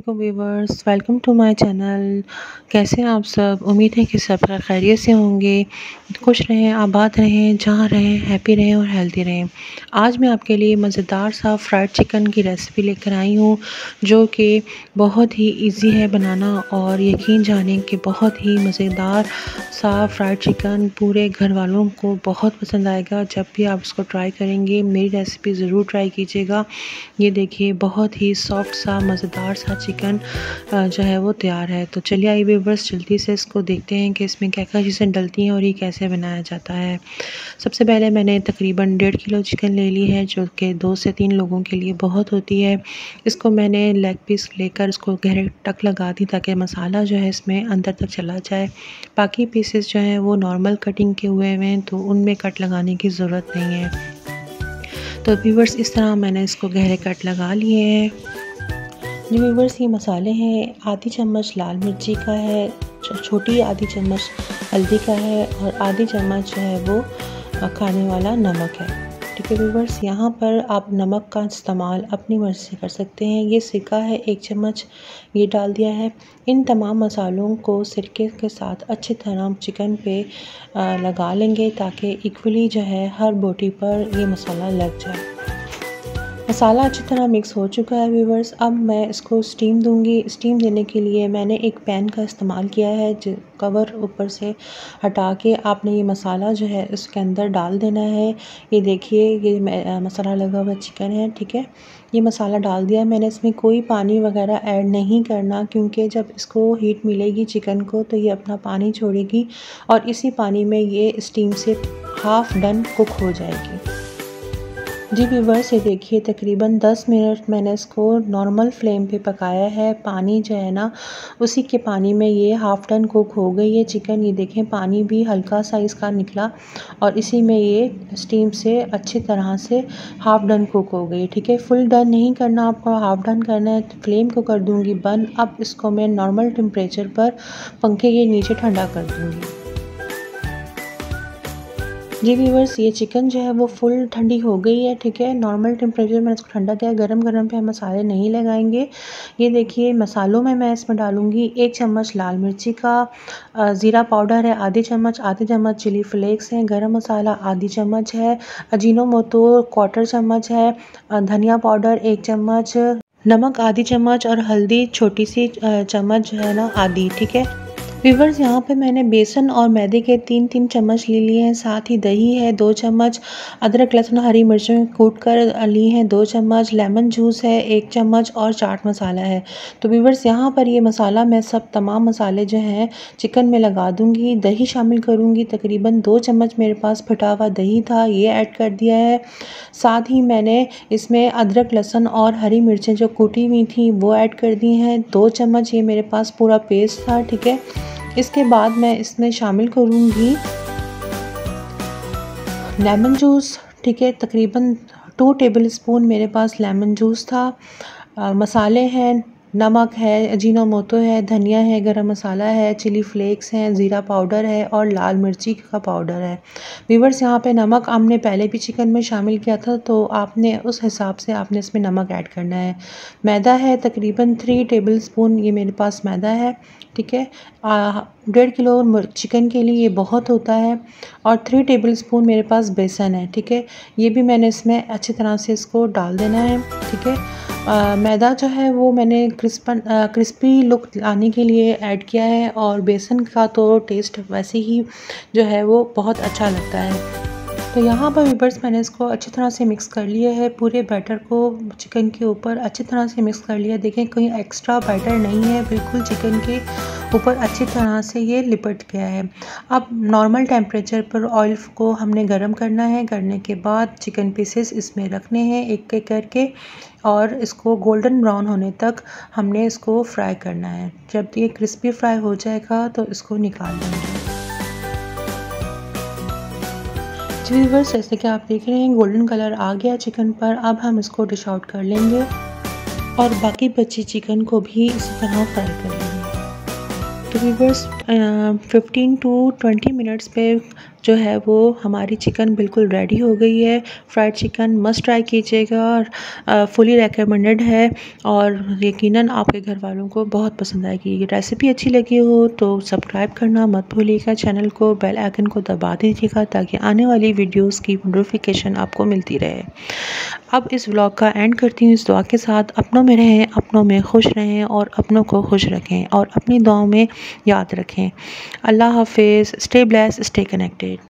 वालेकुम viewers, welcome to my channel. कैसे हैं आप सब? उम्मीद है कि सब खैरियत से होंगे, खुश रहें, आबाद रहें, जहाँ रहें हैप्पी रहें और हेल्दी रहें। आज मैं आपके लिए मज़ेदार सा फ्राइड चिकन की रेसिपी लेकर आई हूँ, जो कि बहुत ही इजी है बनाना और यकीन जानें कि बहुत ही मज़ेदार सा फ्राइड चिकन पूरे घर वालों को बहुत पसंद आएगा। जब भी आप इसको ट्राई करेंगे मेरी रेसिपी ज़रूर ट्राई कीजिएगा। ये देखिए बहुत ही सॉफ्ट सा मज़ेदार सा चिकन जो है वो तैयार है। तो चलिए आइए व्यूअर्स जल्दी से इसको देखते हैं कि इसमें क्या क्या चीज़ें डलती हैं और ये कैसे बनाया जाता है। सबसे पहले मैंने तकरीबन 1.5 किलो चिकन ले ली है, जो कि 2 से 3 लोगों के लिए बहुत होती है। इसको मैंने लेग पीस लेकर इसको गहरे टक लगा दी ताकि मसाला जो है इसमें अंदर तक चला जाए। बाकी पीसेस जो हैं वो नॉर्मल कटिंग के हुए हैं, तो उनमें कट लगाने की ज़रूरत नहीं है। तो व्यूवर्स इस तरह मैंने इसको गहरे कट लगा लिए हैं। जो व्यूवर्स ये मसाले हैं, आधी चम्मच लाल मिर्ची का है, छोटी आधी चम्मच हल्दी का है और आधी चम्मच जो है वो खाने वाला नमक है। ठीक है व्यूवर्स, यहाँ पर आप नमक का इस्तेमाल अपनी मर्ज़ी से कर सकते हैं। ये सिरका है 1 चम्मच, ये डाल दिया है। इन तमाम मसालों को सिरके के साथ अच्छी तरह चिकन पे लगा लेंगे ताकि इक्वली जो है हर बोटी पर ये मसाला लग जाए। मसाला अच्छी तरह मिक्स हो चुका है व्यूवर्स। अब मैं इसको स्टीम दूंगी। स्टीम देने के लिए मैंने एक पैन का इस्तेमाल किया है, जो कवर ऊपर से हटा के आपने ये मसाला जो है इसके अंदर डाल देना है। ये देखिए ये मसाला लगा हुआ चिकन है। ठीक है, ये मसाला डाल दिया मैंने। इसमें कोई पानी वगैरह ऐड नहीं करना, क्योंकि जब इसको हीट मिलेगी चिकन को तो ये अपना पानी छोड़ेगी और इसी पानी में ये स्टीम से हाफ़ डन कुक हो जाएगी। जी व्यूवर्स, ये देखिए तकरीबन 10 मिनट मैंने इसको नॉर्मल फ्लेम पे पकाया है। पानी जो है ना उसी के पानी में ये हाफ़ डन कुक हो गई है चिकन। ये देखें पानी भी हल्का सा इसका निकला और इसी में ये स्टीम से अच्छी तरह से हाफ़ डन कुक हो गई। ठीक है, फुल डन नहीं करना आपको, हाफ़ डन करना है। फ्लेम को कर दूँगी बंद। अब इसको मैं नॉर्मल टेम्परेचर पर पंखे के नीचे ठंडा कर दूँगी। जी व्यूवर्स, ये चिकन जो है वो फुल ठंडी हो गई है। ठीक है, नॉर्मल टेम्परेचर में इसको ठंडा किया है। गरम गरम पे हम मसाले नहीं लगाएंगे। ये देखिए मसालों में मैं इसमें डालूंगी 1 चम्मच लाल मिर्ची का, ज़ीरा पाउडर है आधी चम्मच चिली फ्लेक्स है, गरम मसाला आधी चम्मच है, अजीनोमोटो 1/4 चम्मच है, धनिया पाउडर 1 चम्मच, नमक आधी चम्मच और हल्दी छोटी सी चम्मच जो है ना आधी। ठीक है व्यूवर्स, यहाँ पे मैंने बेसन और मैदे के 3-3 चम्मच ले लिए हैं। साथ ही दही है 2 चम्मच, अदरक लहसुन हरी मिर्चें कूट कर ली हैं 2 चम्मच, लेमन जूस है 1 चम्मच और चाट मसाला है। तो व्यूवर्स यहाँ पर ये मसाला मैं सब तमाम मसाले जो हैं चिकन में लगा दूँगी। दही शामिल करूँगी, तकरीबन 2 चम्मच मेरे पास फटा हुआ दही था, ये ऐड कर दिया है। साथ ही मैंने इसमें अदरक लहसुन और हरी मिर्चें जो कूटी हुई थी वो ऐड कर दी हैं 2 चम्मच, ये मेरे पास पूरा पेस्ट था। ठीक है, इसके बाद मैं इसमें शामिल करूँगी लेमन जूस। ठीक है, तकरीबन 2 टेबलस्पून मेरे पास लेमन जूस था। मसाले हैं, नमक है, अजीनोमोटो है, धनिया है, गरम मसाला है, चिली फ्लेक्स हैं, ज़ीरा पाउडर है और लाल मिर्ची का पाउडर है। व्यूवर्स यहाँ पे नमक हमने पहले भी चिकन में शामिल किया था, तो आपने उस हिसाब से आपने इसमें नमक ऐड करना है। मैदा है तकरीबन 3 टेबलस्पून, ये मेरे पास मैदा है। ठीक है, 1.5 किलो चिकन के लिए ये बहुत होता है। और 3 टेबलस्पून मेरे पास बेसन है। ठीक है, ये भी मैंने इसमें अच्छी तरह से इसको डाल देना है। ठीक है, मैदा जो है वो मैंने क्रिस्पी लुक लाने के लिए ऐड किया है और बेसन का तो टेस्ट वैसे ही जो है वो बहुत अच्छा लगता है। तो यहाँ पर व्यूवर्स मैंने इसको अच्छी तरह से मिक्स कर लिया है, पूरे बैटर को चिकन के ऊपर अच्छी तरह से मिक्स कर लिया। देखें कहीं एक्स्ट्रा बैटर नहीं है, बिल्कुल चिकन के ऊपर अच्छी तरह से ये लिपट गया है। अब नॉर्मल टेम्परेचर पर ऑयल को हमने गरम करना है। करने के बाद चिकन पीसेस इसमें रखने हैं एक एक करके और इसको गोल्डन ब्राउन होने तक हमने इसको फ्राई करना है। जब ये क्रिस्पी फ्राई हो जाएगा तो इसको निकाल लेंगे। व्यूवर्स, जैसे कि आप देख रहे हैं गोल्डन कलर आ गया चिकन पर। अब हम इसको डिश आउट कर लेंगे और बाकी बची चिकन को भी इसी तरह फ्राई कर लेंगे। तो व्यूवर्स 15 to 20 मिनट्स पे जो है वो हमारी चिकन बिल्कुल रेडी हो गई है। फ्राइड चिकन मस्ट ट्राई कीजिएगा और फुली रेकमेंडेड है और यकीनन आपके घर वालों को बहुत पसंद आएगी। ये रेसिपी अच्छी लगी हो तो सब्सक्राइब करना मत भूलिएगा, चैनल को बेल आइकन को दबा दीजिएगा ताकि आने वाली वीडियोस की नोटिफिकेशन आपको मिलती रहे। अब इस व्लॉग का एंड करती हूँ इस दुआ के साथ, अपनों में रहें, अपनों में खुश रहें और अपनों को खुश रखें और अपनी दुआओं में याद रखें। अल्लाह हाफिज़। Stay blessed, stay connected.